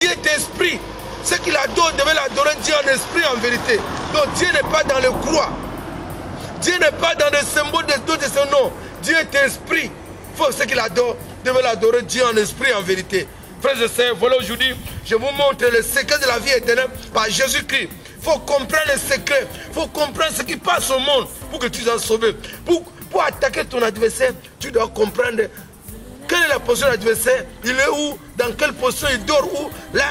Dieu est esprit. Ce qu'il adore devait l'adorer Dieu en esprit, en vérité. Donc Dieu n'est pas dans le croix. Dieu n'est pas dans les symboles de son nom. Dieu est esprit. Il faut ce qu'il adore devait l'adorer Dieu en esprit, en vérité. Frères et sœurs, voilà aujourd'hui, je vous montre le secret de la vie éternelle par Jésus-Christ. Il faut comprendre les secrets. Il faut comprendre ce qui passe au monde pour que tu sois sauvé. Pour attaquer ton adversaire, tu dois comprendre quelle est la position de l'adversaire. Il est où? Dans quelle position il dort? Où? Là,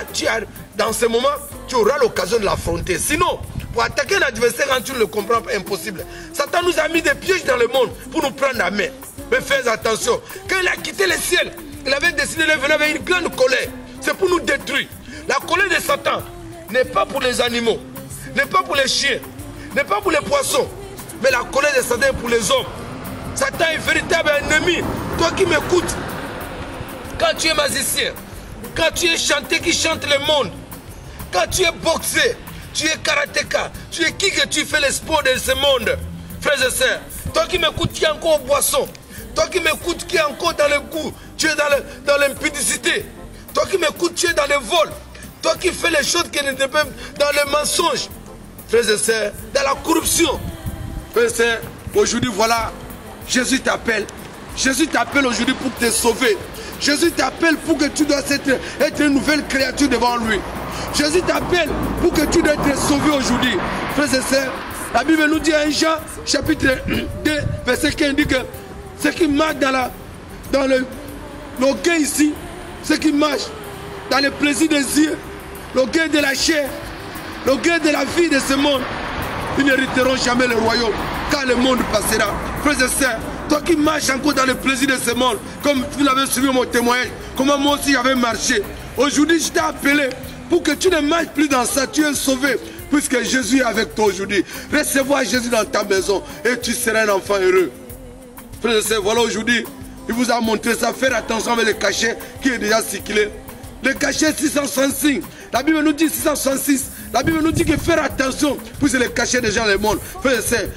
dans ce moment, tu auras l'occasion de l'affronter. Sinon, pour attaquer l'adversaire, quand tu ne le comprends pas, impossible. Satan nous a mis des pièges dans le monde pour nous prendre la main. Mais faites attention. Quand il a quitté le ciel, il avait décidé de venir avec une grande colère. C'est pour nous détruire. La colère de Satan n'est pas pour les animaux, n'est pas pour les chiens, n'est pas pour les poissons. Mais la colère de Satan est pour les hommes. Satan est véritable ennemi. Toi qui m'écoutes, quand tu es magicien, quand tu es chanté qui chante le monde, quand tu es boxé, tu es karatéka, tu es qui que tu fais le sport de ce monde, frères et sœurs, toi qui m'écoutes qui est encore au boisson, toi qui m'écoutes qui est encore dans le goût, tu es dans l'impudicité, toi qui m'écoutes tu es dans le vol, toi qui fais les choses qui ne te peuvent dans le mensonge, frères et sœurs, dans la corruption, frères et sœurs, aujourd'hui voilà, Jésus t'appelle. Jésus t'appelle aujourd'hui pour te sauver. Jésus t'appelle pour que tu dois être une nouvelle créature devant lui. Jésus t'appelle pour que tu dois être sauvé aujourd'hui. Frères et sœurs, la Bible nous dit en Jean chapitre 2, verset 15, dit que ce qui marche dans l'orgueil ici, ce qui marche dans le plaisir des yeux, l'orgueil de la chair, l'orgueil de la vie de ce monde, ils n'hériteront jamais le royaume, car le monde passera. Frères et sœurs, toi qui marches encore dans le plaisir de ce monde, comme vous l'avez suivi mon témoignage, comment moi aussi j'avais marché. Aujourd'hui, je t'ai appelé pour que tu ne marches plus dans ça, tu es sauvé, puisque Jésus est avec toi aujourd'hui. Recevoir Jésus dans ta maison et tu seras un enfant heureux. Frères et sœurs, voilà aujourd'hui, il vous a montré ça. Faire attention avec le cachet qui est déjà circulé. Le cachet 665, la Bible nous dit 666. La Bible nous dit que faire attention, puisque le cachet des gens dans le monde. Frères et sœurs,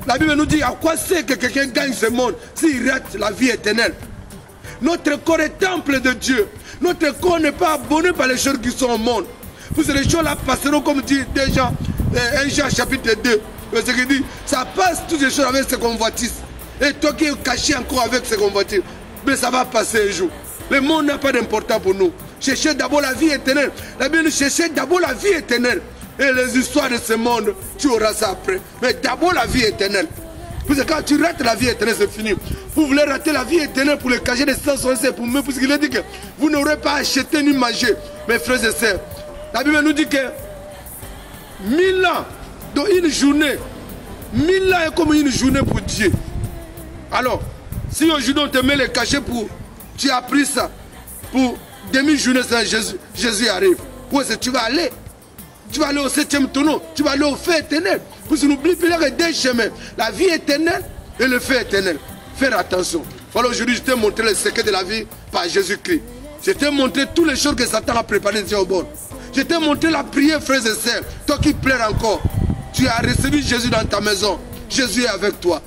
la Bible nous dit à quoi c'est que quelqu'un gagne ce monde s'il rate la vie éternelle. Notre corps est temple de Dieu. Notre corps n'est pas abonné par les choses qui sont au monde. Puisque les choses là passeront comme dit déjà 1 Jean chapitre 2. Ce qui dit, ça passe toutes les choses avec ces convoitises. Et toi qui es caché encore avec ces convoitises, mais ça va passer un jour. Le monde n'a pas d'importance pour nous. Cherchez d'abord la vie éternelle. La Bible nous cherche d'abord la vie éternelle. Et les histoires de ce monde, tu auras ça après. Mais d'abord la vie éternelle. Parce que quand tu rates la vie éternelle, c'est fini. Vous voulez rater la vie éternelle pour le cacher des 167 pour moi, parce qu'il a dit que vous n'aurez pas acheté ni mangé. Mes frères et sœurs, la Bible nous dit que 1000 ans, dans une journée, 1000 ans est comme une journée pour Dieu. Alors, si aujourd'hui on te met le cachet pour, tu as pris ça, pour demi-journée, Jésus arrive. Où est-ce que tu vas aller? Tu vas aller au 7e tonneau, tu vas aller au feu éternel. Parce que n'oublie pas qu'il y a deux chemins, la vie éternelle et le feu éternel. Faire attention. Voilà, aujourd'hui, je t'ai montré le secret de la vie par Jésus-Christ. Je t'ai montré toutes les choses que Satan a préparées au bon. Je t'ai montré la prière, frères et sœurs. Toi qui pleures encore, tu as reçu Jésus dans ta maison. Jésus est avec toi.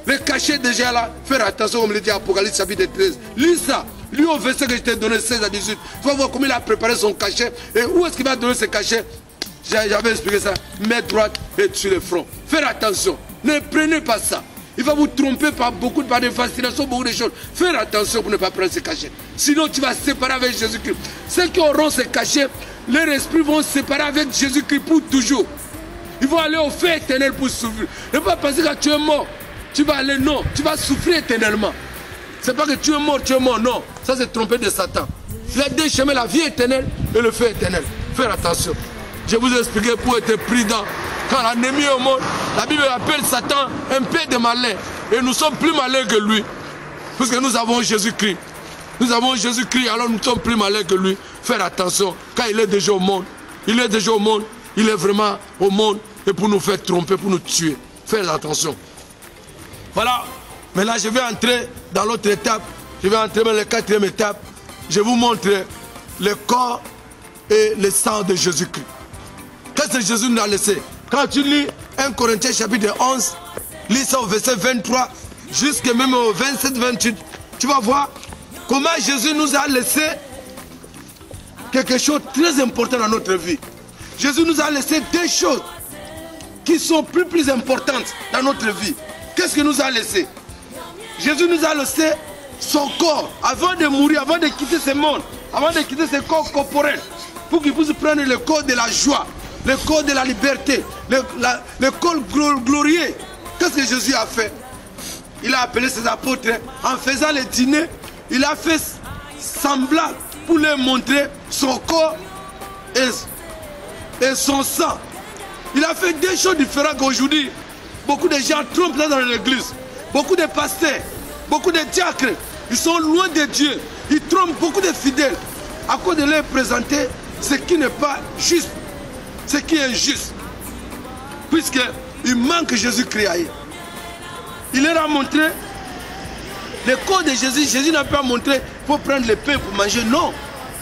Le cachet déjà là, faire attention, comme le dit Apocalypse chapitre 13. Lis ça. Lui au verset que je t'ai donné 16 à 18. Tu vas voir comment il a préparé son cachet. Et où est-ce qu'il va donner ce cachet? J'avais expliqué ça. Main droite et sur le front. Faire attention. Ne prenez pas ça. Il va vous tromper par des fascinations, beaucoup de choses. Faire attention pour ne pas prendre ce cachet. Sinon tu vas se séparer avec Jésus-Christ. Ceux qui auront ce cachet, leur esprit vont se séparer avec Jésus-Christ pour toujours. Ils vont aller au feu éternel pour souffrir. Ne pas penser que tu es mort. Tu vas aller, non. Tu vas souffrir éternellement. C'est pas que tu es mort, non. Ça c'est tromper de Satan. Il y a deux chemins, la vie éternelle et le feu éternel. Faire attention. Je vous ai expliqué pour être prudent. Quand l'ennemi est au monde, la Bible appelle Satan un peu de malin. Et nous sommes plus malins que lui. Parce que nous avons Jésus-Christ. Nous avons Jésus-Christ, alors nous sommes plus malins que lui. Faire attention. Quand il est déjà au monde, il est déjà au monde. Il est vraiment au monde. Et pour nous faire tromper, pour nous tuer. Faire attention. Voilà. Maintenant, je vais entrer dans l'autre étape. Je vais entrer dans la 4e étape. Je vous montre le corps et le sang de Jésus-Christ. Qu'est-ce que Jésus nous a laissé? Quand tu lis 1 Corinthiens chapitre 11, lis ça au verset 23, jusqu'à même au 27-28, tu vas voir comment Jésus nous a laissé quelque chose de très important dans notre vie. Jésus nous a laissé deux choses qui sont plus importantes dans notre vie. Qu'est-ce qu'il nous a laissé? Jésus nous a laissé son corps avant de mourir, avant de quitter ce monde, avant de quitter ce corps corporel, pour qu'il puisse prendre le corps de la joie, le corps de la liberté, le corps glorieux. Qu'est-ce que Jésus a fait? Il a appelé ses apôtres, en faisant le dîner, il a fait semblant pour leur montrer son corps et son sang. Il a fait deux choses différentes qu'aujourd'hui. Beaucoup de gens trompent là dans l'église. Beaucoup de pasteurs, beaucoup de diacres, ils sont loin de Dieu. Ils trompent beaucoup de fidèles à cause de leur présenter ce qui n'est pas juste, ce qui est injuste. Puisqu'il manque Jésus-Christ ailleurs. Il leur a montré le corps de Jésus. Jésus n'a pas montré qu'il faut prendre le pain pour manger. Non,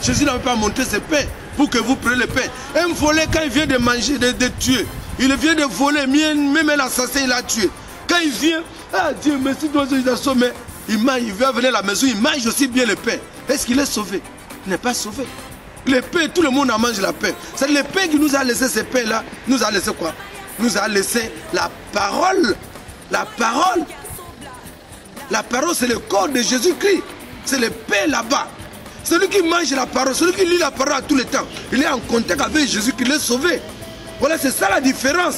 Jésus n'a pas montré ce pain pour que vous preniez le pain. Un voleur, quand il vient de manger, de tuer, il vient de voler, même l'assassin, il a tué. Quand il vient, ah Dieu, merci toi, il a sauvé. Il mange, il vient venir à la maison, il mange aussi bien le pain. Est-ce qu'il est sauvé? Il n'est pas sauvé. Le pain, tout le monde en mange la pain. C'est le pain qui nous a laissé ce pain-là. Nous a laissé quoi? Nous a laissé la parole. La parole. La parole, c'est le corps de Jésus-Christ. C'est le pain là-bas. Celui qui mange la parole, celui qui lit la parole à tous les temps, il est en contact avec Jésus-Christ, il est sauvé. Voilà, c'est ça la différence.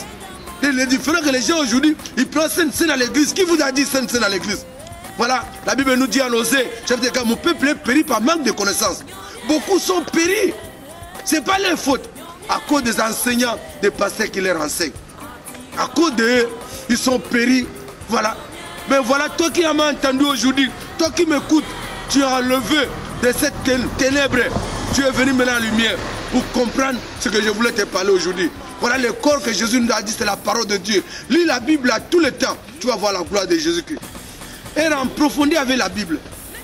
Et le différent que les gens aujourd'hui, ils prennent Sainte-Seine à l'église. Qui vous a dit Sainte-Seine à l'église? Voilà, la Bible nous dit à Osée, chapitre 4, mon peuple est péri par manque de connaissances. Beaucoup sont péris. Ce n'est pas leur faute. À cause des enseignants, des pasteurs qui les renseignent. À cause d'eux, ils sont péris. Voilà. Mais voilà, toi qui m'as entendu aujourd'hui, toi qui m'écoutes, tu as enlevé de cette ténèbre. Tu es venu maintenant à la lumière pour comprendre ce que je voulais te parler aujourd'hui. Voilà le corps que Jésus nous a dit, c'est la parole de Dieu. Lis la Bible à tout le temps, tu vas voir la gloire de Jésus-Christ. Et en profondeur avec la Bible,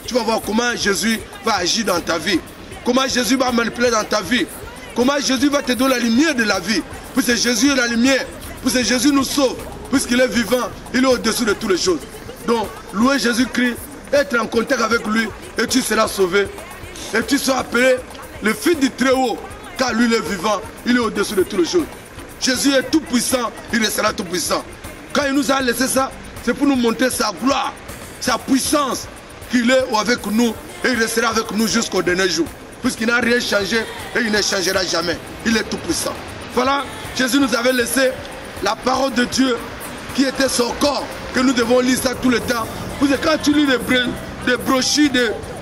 tu vas voir comment Jésus va agir dans ta vie. Comment Jésus va manipuler dans ta vie. Comment Jésus va te donner la lumière de la vie. Puisque Jésus est la lumière. Puisque Jésus nous sauve. Puisqu'il est vivant, il est au-dessus de toutes les choses. Donc, louer Jésus-Christ, être en contact avec lui, et tu seras sauvé. Et tu seras appelé le Fils du Très-Haut, car lui, il est vivant, il est au-dessus de toutes les choses. Jésus est tout puissant, il restera tout puissant. Quand il nous a laissé ça, c'est pour nous montrer sa gloire, sa puissance, qu'il est avec nous, et il restera avec nous jusqu'au dernier jour. Puisqu'il n'a rien changé, et il ne changera jamais. Il est tout puissant. Voilà, Jésus nous avait laissé la parole de Dieu, qui était son corps, que nous devons lire ça tout le temps. Parce que quand tu lis des brochures,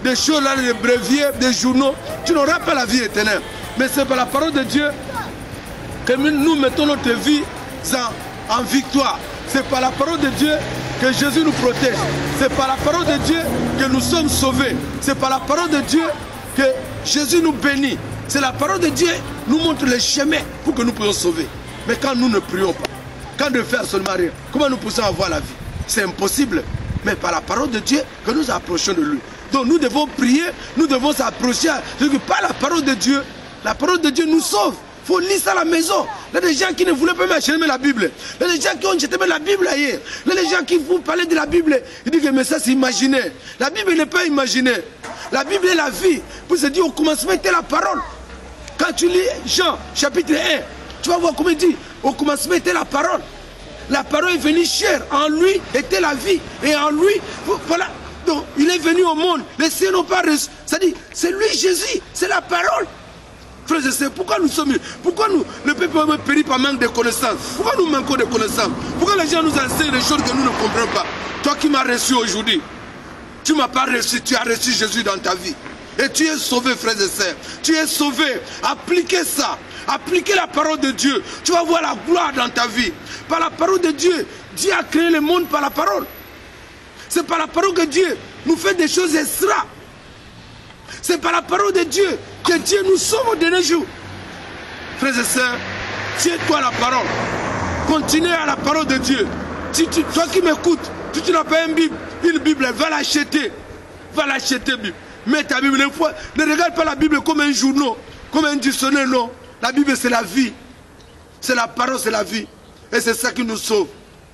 des choses là, des bréviaires, des journaux, tu n'auras pas la vie éternelle. Mais c'est par la parole de Dieu que nous mettons notre vie en victoire. C'est par la parole de Dieu que Jésus nous protège. C'est par la parole de Dieu que nous sommes sauvés. C'est par la parole de Dieu que Jésus nous bénit. C'est la parole de Dieu qui nous montre le chemin pour que nous puissions sauver. Mais quand nous ne prions pas, quand nous faisons seulement rien, comment nous pouvons avoir la vie? C'est impossible. Mais par la parole de Dieu que nous approchons de lui. Donc nous devons prier, nous devons s'approcher. Par la parole de Dieu, la parole de Dieu nous sauve. Il faut lire ça à la maison. Il y a des gens qui ne voulaient pas acheter la Bible. Il y a des gens qui ont jeté la Bible ailleurs. Il y a des gens qui vous parlent de la Bible. Ils disent que mais ça c'est imaginaire. La Bible n'est pas imaginaire. La Bible est la vie. Pour se dire au commencement était la parole. Quand tu lis Jean chapitre 1, tu vas voir comment il dit, au commencement était la parole. La parole est venue chair. En lui était la vie. Et en lui, voilà. Donc, il est venu au monde. Les cieux n'ont pas reçu. C'est-à-dire, c'est lui Jésus. C'est la parole. Frères et sœurs, pourquoi nous sommes... Pourquoi nous, le peuple périt par manque de connaissances? Pourquoi nous manquons de connaissances? Pourquoi les gens nous enseignent des choses que nous ne comprenons pas? Toi qui m'as reçu aujourd'hui, tu ne m'as pas reçu, tu as reçu Jésus dans ta vie. Et tu es sauvé, frères et sœurs. Tu es sauvé. Appliquez ça. Appliquez la parole de Dieu. Tu vas voir la gloire dans ta vie. Par la parole de Dieu, Dieu a créé le monde par la parole. C'est par la parole que Dieu nous fait des choses extra. C'est par la parole de Dieu que Dieu nous sauve au dernier jour. Frères et sœurs, tiens-toi à la parole. Continue à la parole de Dieu. Toi qui m'écoutes, si tu n'as pas une Bible, va l'acheter. Va l'acheter, Bible. Mets ta Bible une fois. Ne regarde pas la Bible comme un journal, comme un dictionnaire, non. La Bible, c'est la vie. C'est la parole, c'est la vie. Et c'est ça qui nous sauve.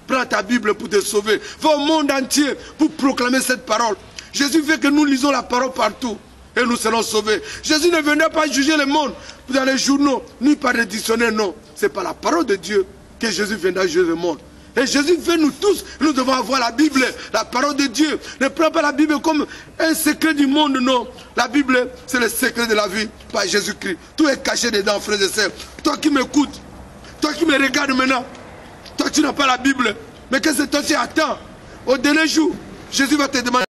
Prends ta Bible pour te sauver. Va au monde entier pour proclamer cette parole. Jésus veut que nous lisons la parole partout. et nous serons sauvés. Jésus ne venait pas juger le monde dans les journaux, ni par les dictionnaires, non. C'est par la parole de Dieu que Jésus viendra juger le monde. Et Jésus veut nous tous, nous devons avoir la Bible, la parole de Dieu. Ne prends pas la Bible comme un secret du monde, non. La Bible, c'est le secret de la vie par Jésus-Christ. Tout est caché dedans, frères et sœurs. Toi qui m'écoutes, toi qui me regardes maintenant, toi tu n'as pas la Bible, mais qu'est-ce que toi tu attends? Au dernier jour, Jésus va te demander.